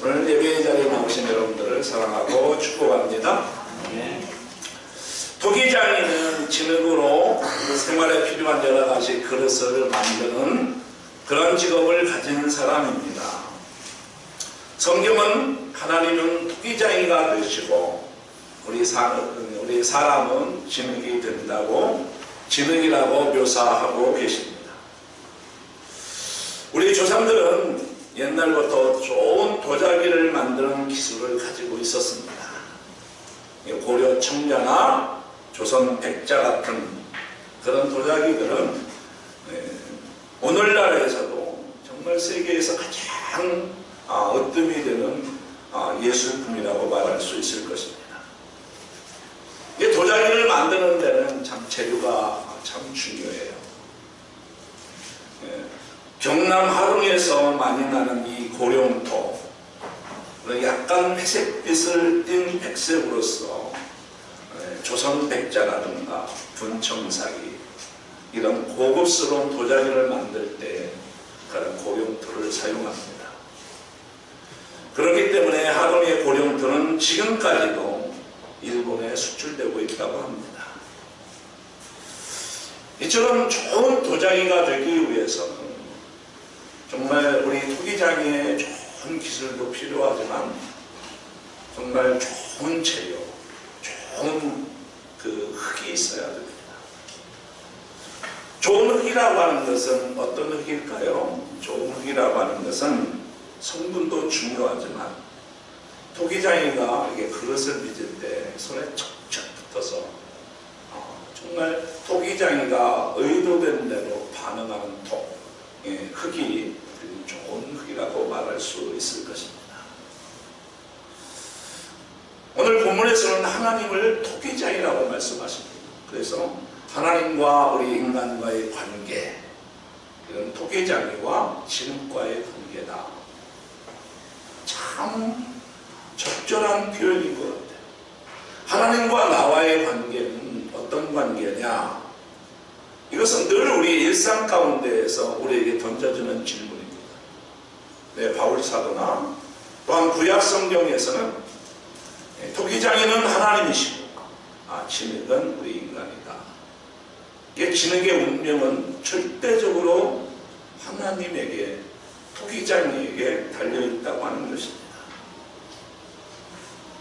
오늘 예배의 자리에 나오신 여러분들을 사랑하고 축복합니다. 토기장이는 진흙으로 생활에 필요한 여러 가지 그릇을 만드는 그런 직업을 가진 사람입니다. 성경은 하나님은 토기장이가 되시고 우리 사람은 진흙이 된다고 진흙이라고 묘사하고 계십니다. 우리 조상들은 옛날부터 좋은 도자기를 만드는 기술을 가지고 있었습니다. 고려 청자나 조선 백자 같은 그런 도자기들은 오늘날에서도 정말 세계에서 가장 으뜸이 되는 예술품이라고 말할 수 있을 것입니다. 도자기를 만드는 데는 참 재료가 참 중요해요. 경남 하릉에서 많이 나는 이 고령토, 약간 회색빛을 띤 백색으로서 조선 백자라든가 분청사기 이런 고급스러운 도자기를 만들 때 그런 고령토를 사용합니다. 그렇기 때문에 하릉의 고령토는 지금까지도 일본에 수출되고 있다고 합니다. 이처럼 좋은 도자기가 되기 위해서는 정말 우리 토기장의 좋은 기술도 필요하지만 정말 좋은 재료, 좋은 그 흙이 있어야 됩니다. 좋은 흙이라고 하는 것은 어떤 흙일까요? 좋은 흙이라고 하는 것은 성분도 중요하지만 토기장이가 이게 그릇을 빚을 때 손에 척척 붙어서 정말 토기장이가 의도된 대로 반응하는 흙이 좋은 흙이라고 말할 수 있을 것입니다. 오늘 본문에서는 하나님을 토기장이라고 말씀하십니다. 그래서 하나님과 우리 인간과의 관계, 이런 토기장이와 진흙과의 관계다. 참 적절한 표현인 것 같아요. 하나님과 나와의 관계는 어떤 관계냐? 이것은 늘 우리 일상 가운데에서 우리에게 던져주는 질문입니다. 바울 사도나 또한 구약 성경에서는 토기장이는 하나님이시고 진흙은 우리 인간이다. 진흙의 운명은 절대적으로 하나님에게, 토기장이에게 달려있다고 하는 것입니다.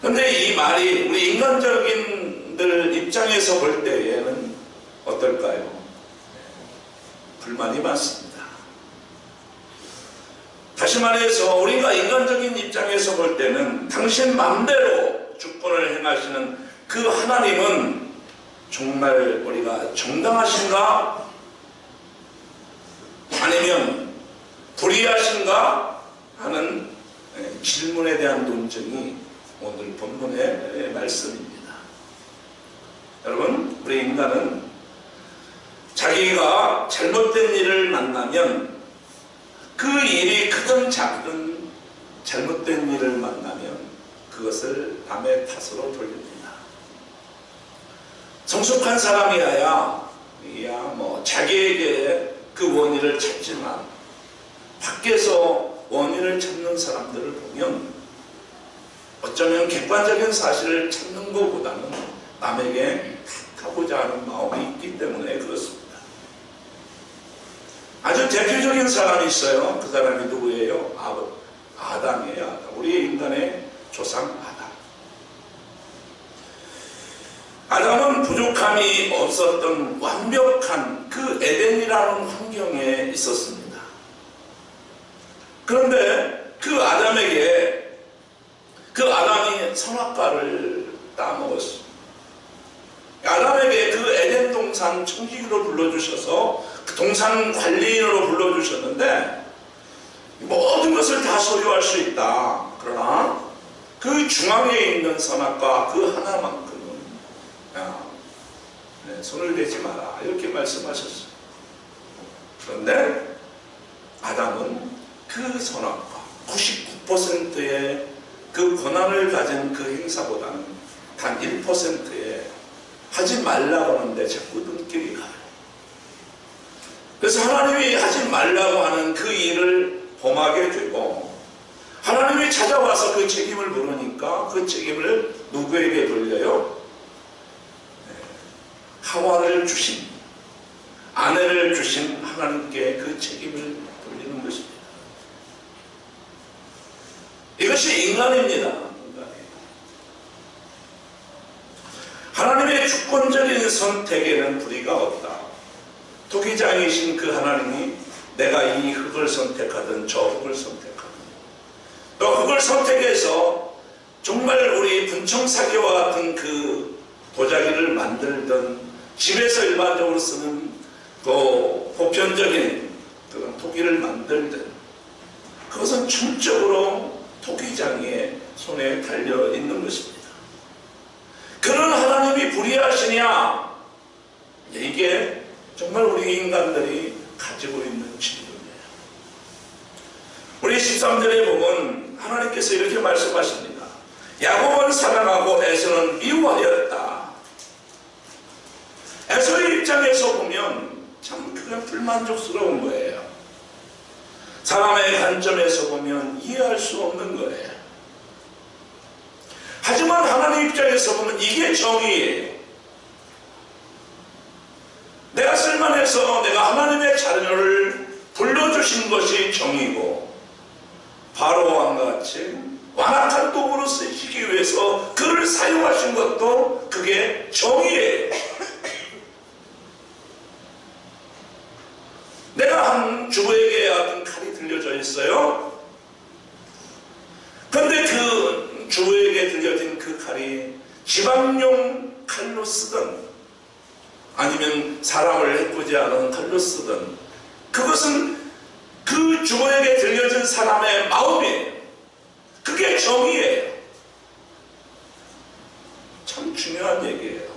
그런데 이 말이 우리 인간적인들 입장에서 볼 때에는 어떨까요? 불만이 많습니다. 다시 말해서 우리가 인간적인 입장에서 볼 때는 당신 마음대로 주권을 행하시는 그 하나님은 정말 우리가 정당하신가? 아니면 불의하신가? 하는 질문에 대한 논쟁이 오늘 본문의 말씀입니다. 여러분, 우리 인간은 자기가 잘못된 일을 만나면 그 일이 크든 작든 잘못된 일을 만나면 그것을 남의 탓으로 돌립니다. 성숙한 사람이야 자기에게 그 원인을 찾지만 밖에서 원인을 찾는 사람들을 보면 어쩌면 객관적인 사실을 찾는 것보다는 남에게 탓하고자 하는 마음이 있기 때문에 그렇습니다. 아주 대표적인 사람이 있어요. 그 사람이 누구예요? 아담이에요. 아담. 우리 인간의 조상 아담. 아담은 부족함이 없었던 완벽한 그 에덴이라는 환경에 있었습니다. 그런데 그 아담이 선악과를 따먹었습니다. 아담에게 그 에덴 동산 청지기로 불러주셔서 그 동산 관리인으로 불러주셨는데 모든 것을 다 소유할 수 있다. 그러나 그 중앙에 있는 선악과 그 하나만큼은 손을 대지 마라. 이렇게 말씀하셨어요. 그런데 아담은 그 선악과 99%의 그 권한을 가진 그 행사보다는 단 1%의 하지 말라고 하는데 자꾸 눈길이 가요. 그래서 하나님이 하지 말라고 하는 그 일을 범하게 되고 하나님이 찾아와서 그 책임을 물으니까 그 책임을 누구에게 돌려요? 하와를 주신, 아내를 주신 하나님께 그 책임을 돌리는 것입니다. 이것이 인간입니다. 하나님의 주권적인 선택에는 불의가 없다. 토기장이신 그 하나님이 내가 이 흙을 선택하든 저 흙을 선택하든 또 흙을 선택해서 정말 우리 분청사기와 같은 그 도자기를 만들던 집에서 일반적으로 쓰는 그 보편적인 그런 토기를 만들든 그것은 전적으로 토기장의 손에 달려 있는 것입니다. 그런 하나님이 불의하시냐? 이게 정말 우리 인간들이 가지고 있는 질문이에요. 우리 13절에 보면 하나님께서 이렇게 말씀하십니다. 야곱은 사랑하고 에서는 미워하였다. 에서의 입장에서 보면 참 그건 불만족스러운 거예요. 사람의 관점에서 보면 이해할 수 없는 거예요. 하지만 하나님 입장에서 보면 이게 정의예요. 내가 쓸만해서 내가 하나님의 자녀를 불러주신 것이 정의고 바로왕과 같이 완악한 도구로 쓰시기 위해서 그를 사용하신 것도 그게 정의예요. 내가 한 주부에게 어떤 칼이 들려져 있어요. 그런데 그 주부에게 들려진 그 칼이 지방용 칼로 쓰든 아니면 사람을 해코지 않은 칼로 쓰든 그것은 그 주부에게 들려진 사람의 마음이에요. 그게 정의예요. 참 중요한 얘기예요.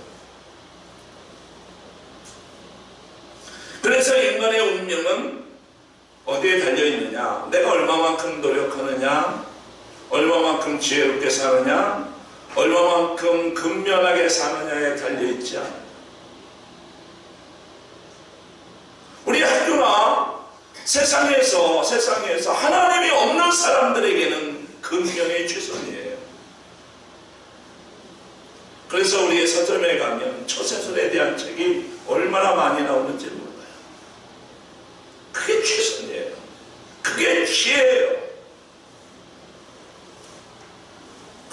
그래서 인간의 운명은 어디에 달려있느냐? 내가 얼마만큼 노력하느냐? 얼마만큼 지혜롭게 사느냐? 얼마만큼 근면하게 사느냐에 달려있지 않아요. 우리 학교나 세상에서 하나님이 없는 사람들에게는 근면이 최선이에요. 그래서 우리의 서점에 가면 처세술에 대한 책이 얼마나 많이 나오는지 몰라요. 그게 최선이에요. 그게 지혜예요.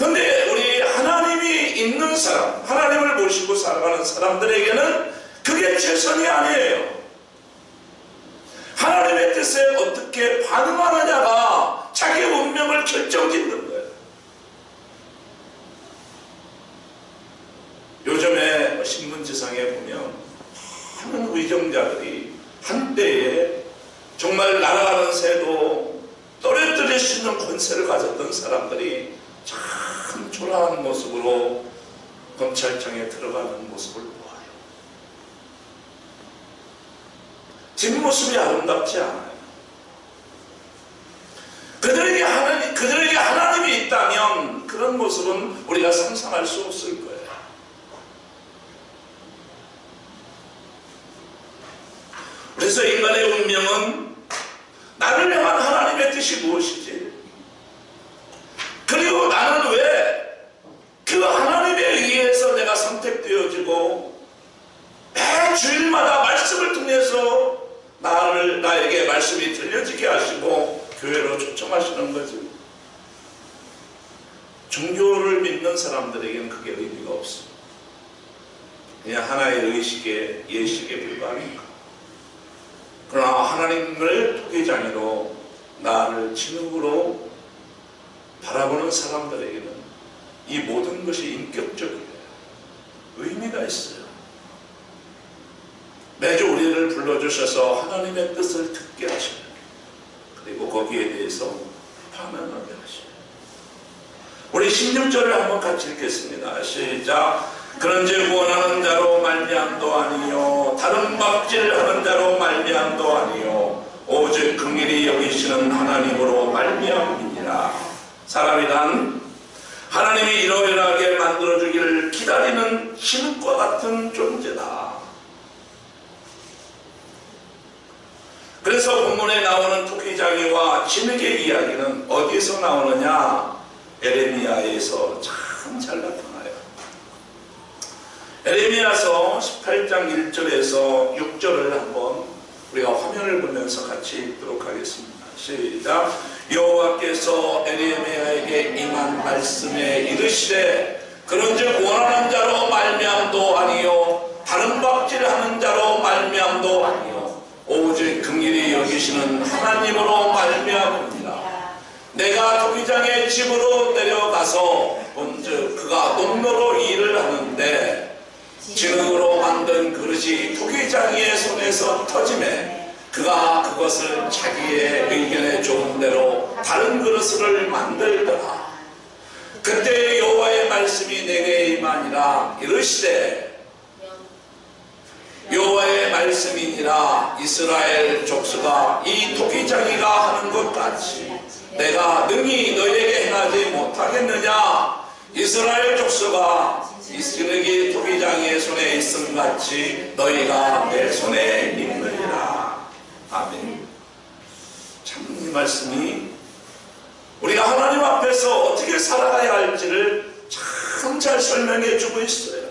그런데 우리 하나님이 있는 사람, 하나님을 모시고 살아가는 사람들에게는 그게 최선이 아니에요. 하나님의 뜻에 어떻게 반응하느냐가 자기 운명을 결정짓는 거예요. 요즘에 신문지상에 보면 많은 의정자들이 한때에 정말 날아가는 새도 떨어뜨릴 수 있는 권세를 가졌던 사람들이 참 초라한 모습으로 검찰청에 들어가는 모습을 보아요. 뒷모습이 아름답지 않아요. 그들에게 하나님이 있다면 그런 모습은 우리가 상상할 수 없을 거예요. 그래서 인간의 운명은 나를 향한 하나님의 뜻이 무엇이지? 그리고 나는 왜 그 하나님에 의해서 내가 선택되어지고 매 주일마다 말씀을 통해서 나에게 말씀이 들려지게 하시고 교회로 초청하시는 거지. 종교를 믿는 사람들에게는 그게 의미가 없습니다. 그냥 하나의 의식의 예식에 불과합니다. 그러나 하나님을 토기장애로 나를 진흙으로 바라보는 사람들에게는 이 모든 것이 인격적이에요. 의미가 있어요. 매주 우리를 불러주셔서 하나님의 뜻을 듣게 하셔요. 그리고 거기에 대해서 반응하게 하셔요. 우리 16절을 한번 같이 읽겠습니다. 시작. 그런즉 구원하는 자로 말미암도 아니요 다른 박질하는 자로 말미암도 아니요 오직 긍휼히 여기시는 하나님으로 말미암이니라. 사람이란 하나님이 이러이러하게 만들어주기를 기다리는 진흙과 같은 존재다. 그래서 그래서 본문에 나오는 토기장이와 진흙의 이야기는 어디서 나오느냐? 에레미야에서 참 잘 나타나요. 에레미야서 18장 1절에서 6절을 한번 우리가 화면을 보면서 같이 읽도록 하겠습니다. 시작. 여호와께서 에레미야에게 임한 말씀에 이르시되 그런즉 원하는 자로 말미암도 아니요 다른 박질하는 자로 말미암도 아니요 오직 긍휼히 여기시는 하나님으로 말미암으리라. 내가 토기장의 집으로 내려가서 본즉 그가 농로로 일을 하는데 진흙으로 만든 그릇이 토기장이의 손에서 터지매 그가 그것을 자기의 의견에 좋은 대로 다른 그릇을 만들더라. 그때 여호와의 말씀이 내게 임하니라. 이르시되 여호와의 말씀이니라. 이스라엘 족수가 이 토기장이가 하는 것 같이 내가 능히 너희에게 행하지 못하겠느냐. 이스라엘 족수가 이 진흙이 토기장이의 손에 있음 같이 너희가 내 손에 있느니라. 아멘. 참 이 말씀이 우리가 하나님 앞에서 어떻게 살아가야 할지를 참 잘 설명해 주고 있어요.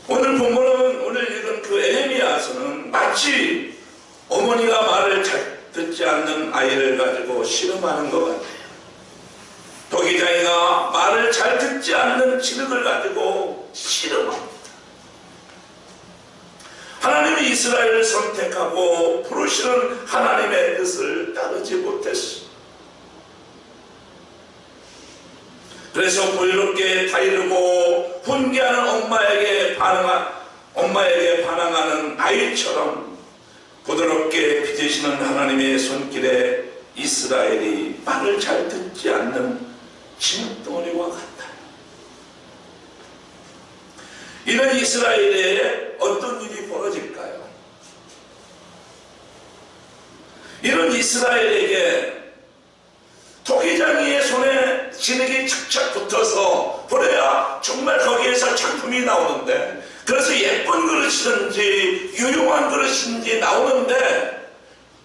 오늘 본문은 오늘 읽은 그 에레미야서는 마치 어머니가 말을 잘 듣지 않는 아이를 가지고 씨름하는 것 같아요. 토기장이가 말을 잘 듣지 않는 진흙을 가지고 씨름합니다. 하나님이 이스라엘을 선택하고 부르시는 하나님의 뜻을 따르지 못했어. 그래서 불의롭게 다이르고 훈계하는 엄마에게 반항하는 아이처럼 부드럽게 빚으시는 하나님의 손길에 이스라엘이 말을 잘 듣지 않는 진흙덩어리와 같아요. 이런 이스라엘에 어떤 일이 벌어질까요? 이런 이스라엘에게 토기장이의 손에 진흙이 착착 붙어서 버려야 정말 거기에서 작품이 나오는데, 그래서 예쁜 그릇이든지 유용한 그릇인지 나오는데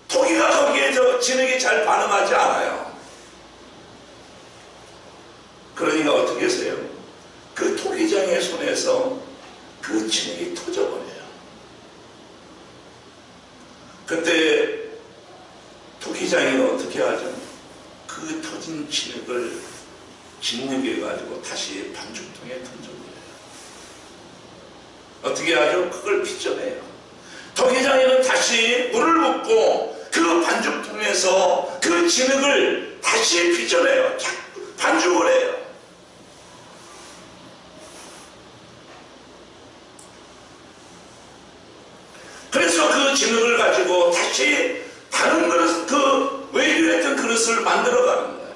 토기가 거기에 진흙이 잘 반응하지 않아요. 그러니까 어떻게 해서요? 그 토기장의 손에서 그 진흙이 터져버려요. 그때 토기장이가 어떻게 하죠? 그 터진 진흙을 짓누개 가지고 다시 반죽통에 던져버려요. 어떻게 하죠? 그걸 빚어내요. 토기장이는 다시 물을 붓고 그 반죽통에서 그 진흙을 다시 빚어내요. 반죽을 해요. 그래서 그 진흙을 가지고 다시 다른 그릇, 그 외유했던 그릇을 만들어가는 거예요.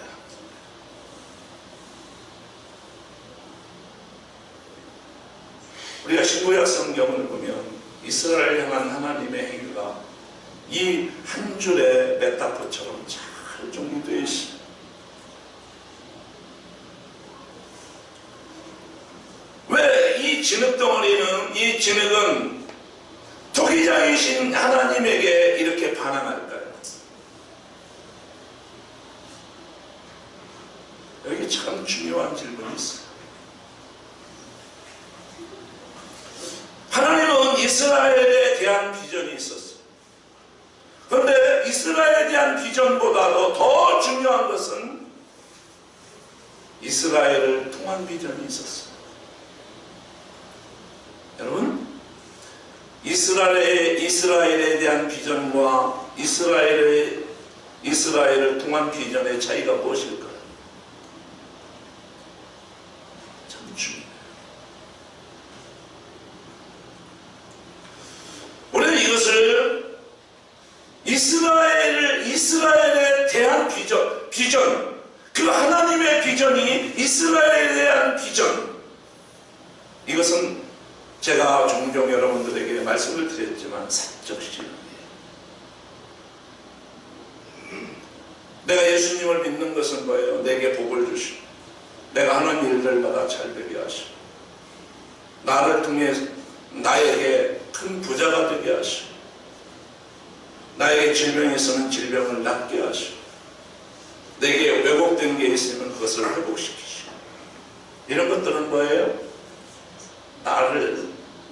우리가 신구약 성경을 보면 이스라엘 향한 하나님의 행위가 이 한 줄의 메타포처럼 잘 정리되어 있어요. 왜 이 진흙덩어리는, 이 진흙은 토기장이신 하나님에게 이렇게 반항할까요? 여기 참 중요한 질문이 있어요. 하나님은 이스라엘에 대한 비전이 있었어요. 그런데 이스라엘에 대한 비전보다도 더 중요한 것은 이스라엘을 통한 비전이 있었어요. 여러분, 이스라엘에 대한 비전과 이스라엘을 통한 비전의 차이가 무엇일까요? 참 중요해요. 우리는 이것을 이스라엘에 대한 비전, 그 하나님의 비전이 이스라엘에 대한 비전, 이것은 제가 종종 여러분들에게 말씀을 드렸지만 사적 신앙이에요. 내가 예수님을 믿는 것은 뭐예요? 내게 복을 주시고 내가 하는 일들마다 잘 되게 하시고 나를 통해 나에게 큰 부자가 되게 하시고 나에게 질병이 있으면 질병을 낫게 하시고, 내게 왜곡된 게 있으면 그것을 회복시키시고, 이런 것들은 뭐예요?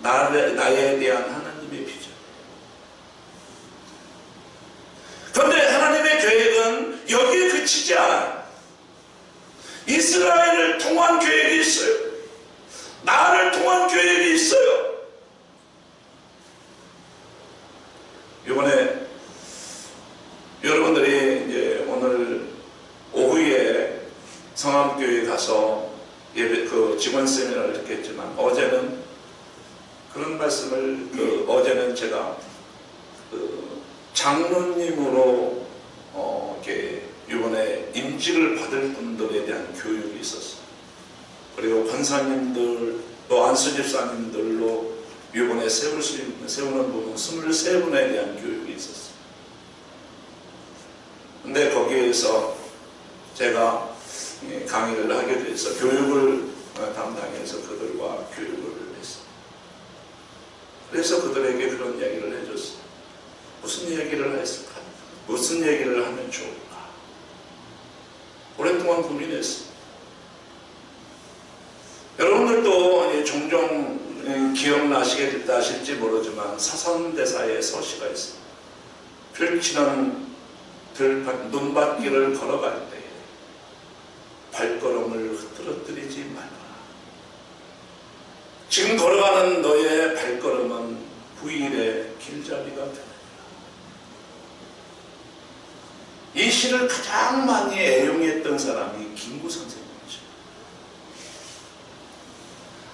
나에 대한 하나님의 비전. 그런데 하나님의 계획은 여기에 그치지 않아요. 이스라엘을 통한 계획이 있어요. 나를 통한 계획이 있어요. 이번에 여러분들이 이제 오늘 오후에 성암교회에 가서 예배, 직원 세미나를 했겠지만, 어제는 그런 말씀을, 어제는 제가 장로님으로 이렇게 이번에 임직을 받을 분들에 대한 교육이 있었어요. 그리고 권사님들, 또 안수집사님들로 이번에 세우는 부분 23분에 대한 교육이 있었어요. 근데 거기에서 제가 강의를 하게 돼서 교육을 담당해서 그들과 교육을 했어요. 그래서 그들에게 그런 이야기를 해줬어요. 무슨 얘기를 했을까? 무슨 얘기를 하면 좋을까? 오랫동안 고민했어요. 여러분들도 종종 기억나시겠다 하실지 모르지만 사선대사의 서시가 있어요. 펼치는 눈밭길을 걸어갈 때 발걸음을 흐트러뜨리지 말아라. 지금 걸어가는 너의 발걸음은 부일의 길잡이가 되느니라. 이 시를 가장 많이 애용했던 사람이 김구 선생님이죠.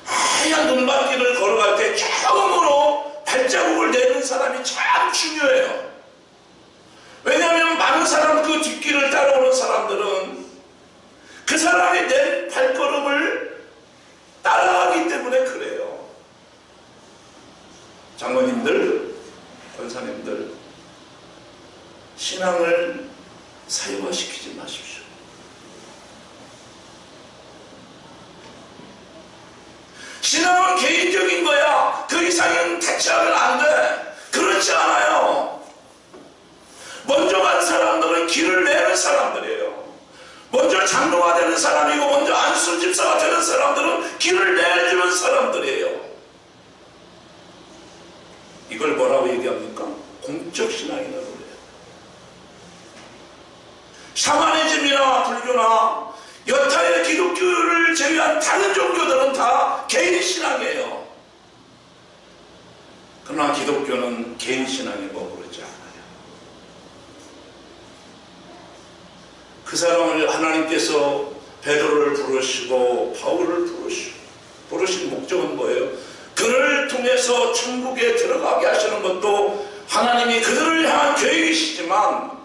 하얀 눈밭길을 걸어갈 때 처음으로 발자국을 내는 사람이 참 중요해요. 왜냐하면 많은 사람, 그 뒷길을 따라오는 사람들은 그 사람이 낸 발걸음을 따라가기 때문에 그래요. 장로님들, 권사님들, 신앙을 사유화시키지 마십시오. 신앙은 개인적인 거야. 그 이상은 대체하면 안 돼. 그렇지 않아요. 먼저 간 사람들은 길을 내는 사람들이에요. 먼저 장로가 되는 사람이고 먼저 안수 집사가 되는 사람들은 길을 내주는 사람들이에요. 이걸 뭐라고 얘기합니까? 공적 신앙이라고 그래요. 샤머니즘이나 불교나 여타의 기독교를 제외한 다른 종교들은 다 개인 신앙이에요. 그러나 기독교는 개인 신앙에 머무르지 않아요. 그 사람을 하나님께서 베드로를 부르시고 바울을 부르신 목적은 뭐예요? 그를 통해서 천국에 들어가게 하시는 것도 하나님이 그들을 향한 계획이시지만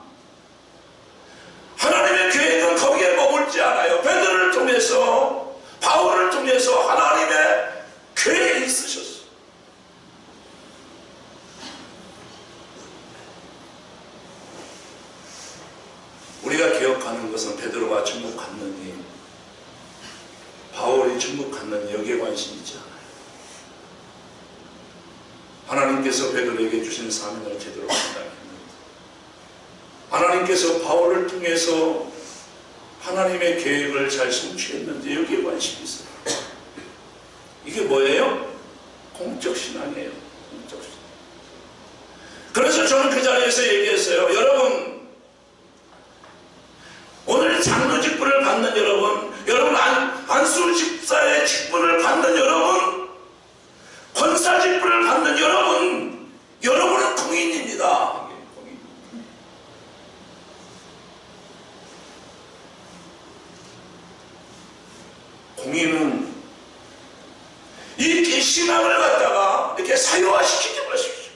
하나님의 계획은 거기에 머물지 않아요. 베드로를 통해서, 바울을 통해서 하나님의 계획이 있으셨어요. 우리가 기억하는 것은 베드로가 천국 갔느니, 바울이 천국 갔느니 여기에 관심이 있지 않아요. 하나님께서 베드로에게 주신 사명을 제대로 감당했는데, 하나님께서 바울을 통해서 하나님의 계획을 잘 성취했는지 여기에 관심이 있어요. 이게 뭐예요? 공적 신앙이에요. 공적 신앙. 그래서 저는 그 자리에서 얘기했어요. 여러분, 오늘 장로 직분을 받는 여러분 안수 집사의 직분을 받는 여러분, 권사 직분을 받는 여러분은 공인입니다. 공인은 이 신앙을 갖다가 이렇게 사유화시키지 마십시오.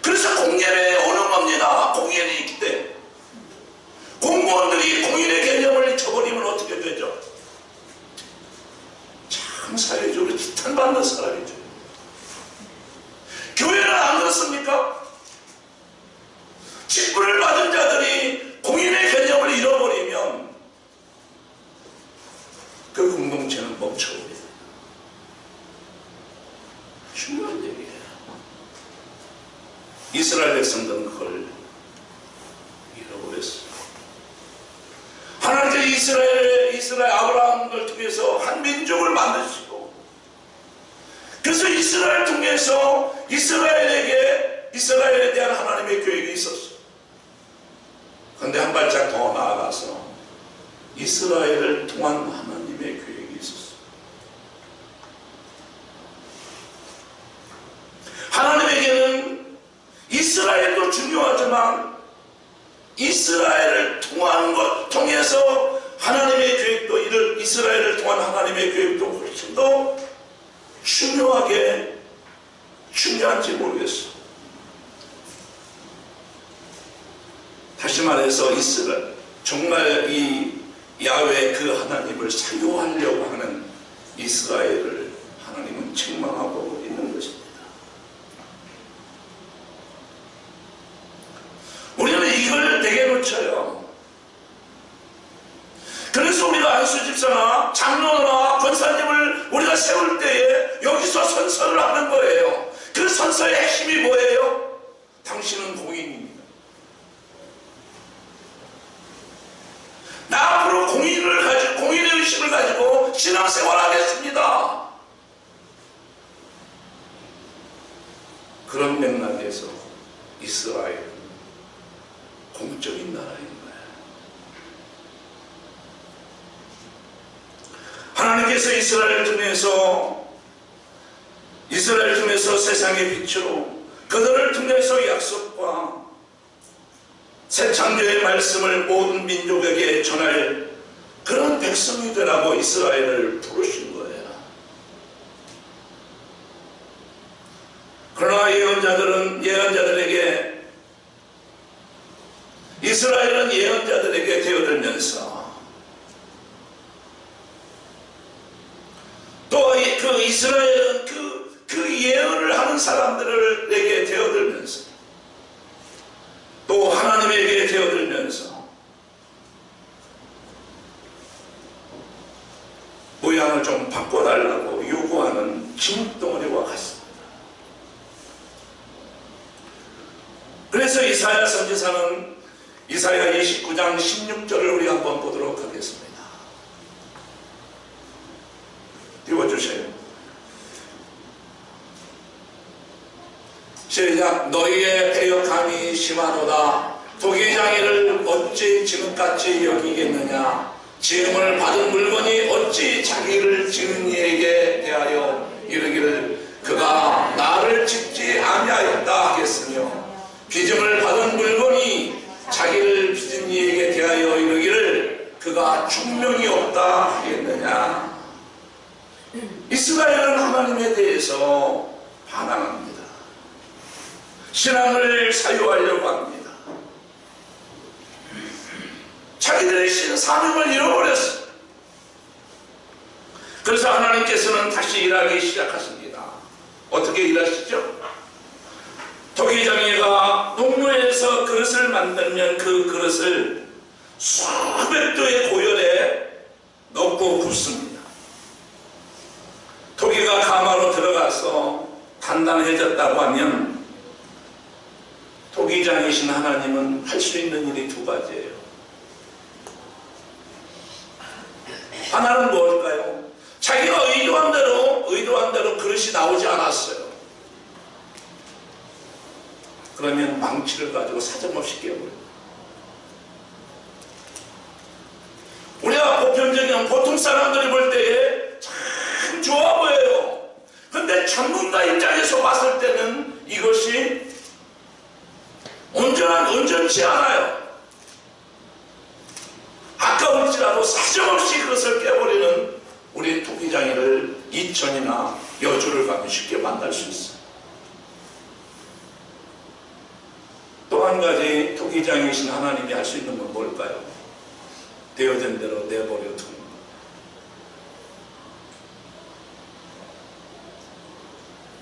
그래서 공예에 오는 겁니다. 공예에 있기 때문에. 공무원들이 공인의 개념을 잊어버리면 어떻게 되죠? 참 사회적으로 지탄받는 사람이죠. 교회는 안 그렇습니까? 직분을 받은 자들이 공인의 개념을 잃어버리면 그 공동체는 멈춰버려요. 중요한 얘기예요. 이스라엘 백성들은 그걸 잃어버렸어요. 하나님께서 이스라엘 아브라함을 통해서 한 민족을 만드시고, 그래서 이스라엘 통해서 이스라엘에 대한 하나님의 계획이 있었어요. 그런데 한 발짝 더 나아가서 이스라엘을 통한 하나님의 계획이 있었어요. 하나님에게는 이스라엘도 중요하지만 이스라엘을 통해서 하나님의 계획도, 이스라엘을 통한 하나님의 계획도 훨씬 더 중요한지 모르겠어요. 다시 말해서 이스라엘, 정말 이 야훼 그 하나님을 사유하려고 하는 이스라엘을 하나님은 책망하고 있는 것입니다. 우리는 이걸 되게 놓쳐요. 그래서 우리가 안수 집사나 장로나 권사님을 우리가 세울 때에 여기서 선서를 하는 거예요. 그 선서의 핵심이 뭐예요? 당신은 공인입니다. 나 앞으로 공인의 의식을 가지고 신앙생활 하겠습니다. 그런 맥락에서 이스라엘은 공적인 나라인 거예요. 하나님께서 이스라엘을 통해서 세상의 빛으로, 그들을 통해서 약속과 새 창조의 말씀을 모든 민족에게 전할 그런 백성이 되라고 이스라엘을 부르신 거예요. 그러나 이스라엘은 예언자들에게 되어들면서, 또 그 이스라엘은 그 예언을 하는 사람들에게 되어들면서, 또 하나님에게 되어들면서 모양을 좀 바꿔달라고 요구하는 진흙덩어리와 같습니다. 그래서 이사야 선지자는 이사야 29장 16절을 우리 한번 보도록 하겠습니다. 띄워주세요. 시작. 너희의 패역함이 심하도다. 도기장이를 어찌 지금같이 여기겠느냐. 지음을 받은 물건이 어찌 자기를 지은 이에게 대하여 이르기를 그가 나를 짓지 아니하였다 하겠으며, 빚음을 받은 물건이 자기를 빚은 이에게 대하여 이르기를 그가 중명이 없다 하겠느냐. 이스라엘은 하나님에 대해서 반항합니다. 신앙을 사유하려고 합니다. 자기들의 사명을 잃어버렸어요. 그래서 하나님께서는 다시 일하기 시작하십니다. 어떻게 일하시죠? 토기장이가 농로에서 그릇을 만들면 그 그릇을 수백 도의 고열에 넣고 굽습니다. 토기가 가마로 들어가서 단단해졌다고 하면 토기장이신 하나님은 할 수 있는 일이 두 가지예요. 하나는 무엇일까요? 자기가 의도한 대로 그릇이 나오지 않았어요. 그러면 망치를 가지고 사정없이 깨버려요. 우리가 보통 사람들이 볼 때에 참 좋아 보여요. 근데 전문가 입장에서 봤을 때는 이것이 온전치 않아요. 아까울지라도 사정없이 그것을 깨버리는 우리 토기장이를 이천이나 여주를 가면 쉽게 만날 수 있어요. 또 한 가지 토기장이신 하나님이 할 수 있는 건 뭘까요? 되어진 대로 내버려 두는 것.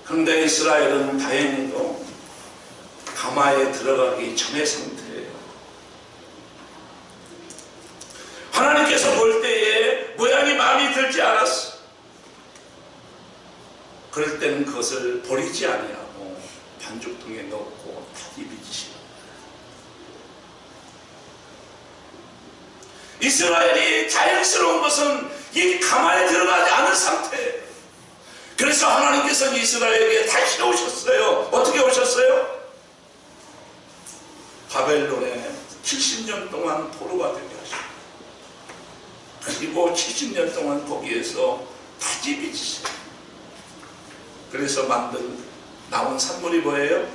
그런데 이스라엘은 다행히도 가마에 들어가기 전의 상태예요. 하나님께서 볼 때에 모양이 마음에 들지 않았어. 그럴 때는 그것을 버리지 아니하고 반죽통에 넣고 다시 빚으시는 거예요. 이스라엘이 다행스러운 것은 이 가만히 들어가지 않은 상태예요. 그래서 하나님께서는 이스라엘에게 다시 오셨어요. 어떻게 오셨어요? 바벨론에 70년 동안 포로가 되게 하셨고, 그리고 70년 동안 거기에서 다시 빚으셨어요. 그래서 나온 산물이 뭐예요?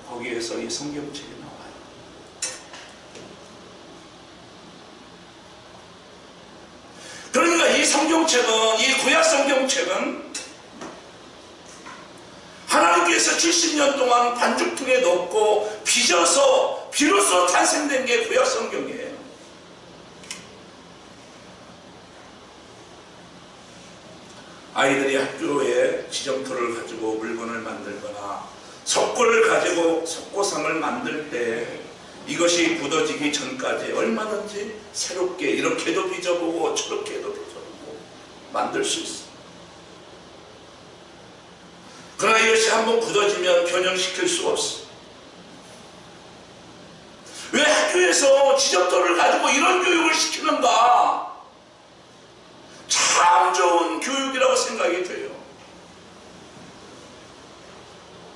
거기에서 이 성경책이 나와요. 그러니까 이 성경책은, 이 구약 성경책은 하나님께서 70년 동안 반죽통에 넣고 빚어서 비로소 탄생된 게 구약 성경이에요. 아이들이 학교에 지점토를 가지고 물건을 만들거나 석고를 가지고 석고상을 만들 때 이것이 굳어지기 전까지 얼마든지 새롭게 이렇게도 빚어보고 저렇게도 빚어보고 만들 수 있어요. 그러나 이것이 한번 굳어지면 변형시킬 수가 없어요. 왜 학교에서 지점토를 가지고 이런 교육을 시키는가? 참 좋은 교육이라고 생각이 돼요.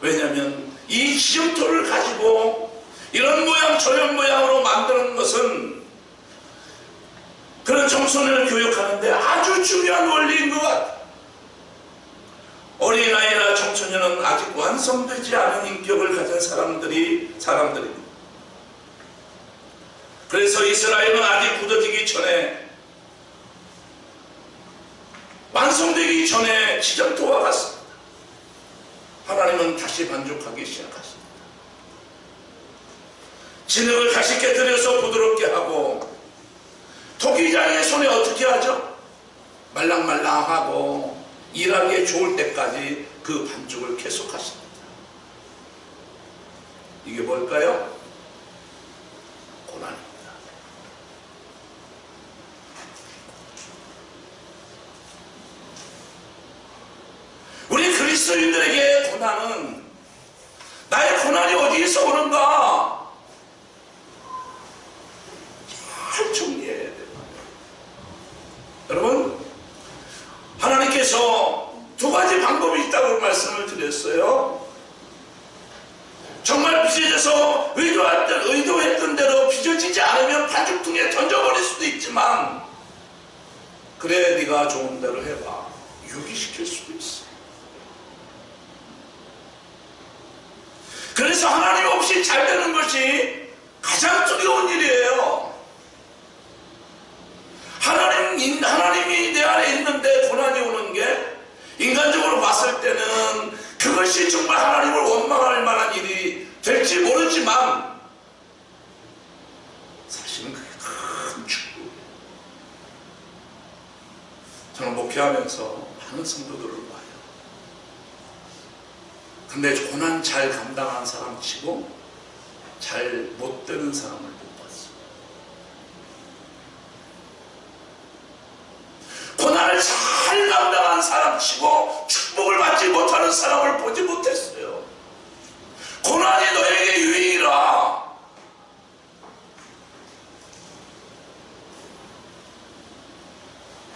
왜냐하면 이 지점토를 가지고 이런 모양 저런 모양으로 만드는 것은 그런 청소년을 교육하는데 아주 중요한 원리인 것 같아요. 어린아이나 청소년은 아직 완성되지 않은 인격을 가진 사람들입니다. 그래서 이스라엘은 아직 굳어지기 전에, 완성되기 전에 지점토와 같습니다. 하나님은 다시 반죽하기 시작하십니다. 진흙을 다시 깨뜨려서 부드럽게 하고, 토기장의 손에 어떻게 하죠? 말랑말랑하고 일하기에 좋을 때까지 그 반죽을 계속하십니다. 이게 뭘까요? 고난입니다. 우리 그리스도인들에게 고난은, 나의 고난이 어디에서 오는가? 잘 정리해야 돼요. 여러분, 하나님께서 두 가지 방법이 있다고 말씀을 드렸어요. 정말 빚어져서 의도했던 대로 빚어지지 않으면 반죽통에 던져버릴 수도 있지만, 그래 네가 좋은 대로 해봐, 유기시킬 수도 있어. 그래서 하나님 없이 잘 되는 것이 가장 두려운 일이에요. 하나님이 내 안에 있는데 고난이 오는 게, 인간적으로 봤을 때는 그것이 정말 하나님을 원망할 만한 일이 될지 모르지만, 사실은 그게 큰 축복이에요. 저는 목회하면서 많은 성도들을 봐요. 근데 고난 잘 감당한 사람 치고 잘 못 되는 사람을 못 봤어요. 고난을 잘 감당한 사람 치고 축복을 받지 못하는 사람을 보지 못했어요. 고난이 너에게 유익이라.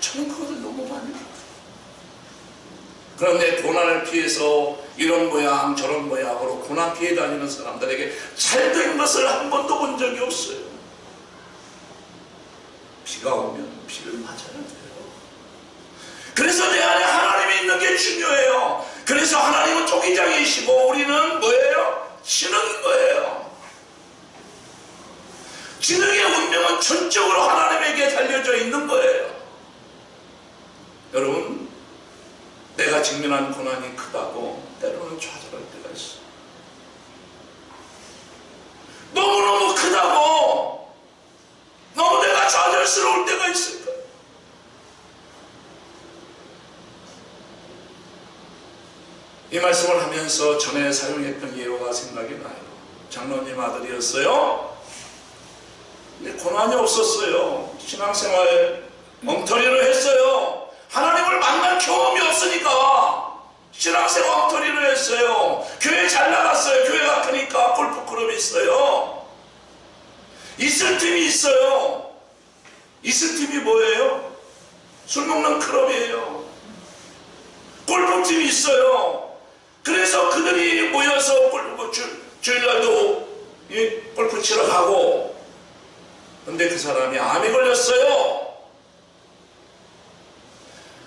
저는 그것을 너무 많이 봤어요. 그런데 고난을 피해서 이런 모양 저런 모양으로 고난 피해 다니는 사람들에게 잘된 것을 한 번도 본 적이 없어요. 비가 오면 비를 맞아야 돼요. 그래서 내 안에 하나님이 있는 게 중요해요. 그래서 하나님은 토기장이시고 우리는 뭐예요? 진흙인 거예요. 진흙의 운명은 전적으로 하나님에게 달려져 있는 거예요. 여러분, 내가 직면한 고난이 크다고 때로는 좌절할 때가 있어. 너무너무 크다고 너무 내가 좌절스러울 때가 있을 거야. 이 말씀을 하면서 전에 사용했던 예화가 생각이 나요. 장로님 아들이었어요. 근데 고난이 없었어요. 신앙생활 엉터리로 했어요. 하나님을 만난 경험이 없으니까. 신학생 엉터리를 했어요. 교회 잘 나갔어요. 교회가 크니까 골프클럽이 있어요. 있을 팀이 있어요. 있을 팀이 뭐예요? 술 먹는 클럽이에요. 골프팀이 있어요. 그래서 그들이 모여서 주일날도 골프 치러 가고, 근데 그 사람이 암이 걸렸어요.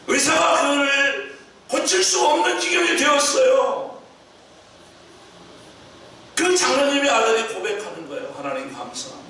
의사가 그를 고칠 수 없는 지경이 되었어요. 그 장로님의 아들이 고백하는 거예요. 하나님 감사합니다.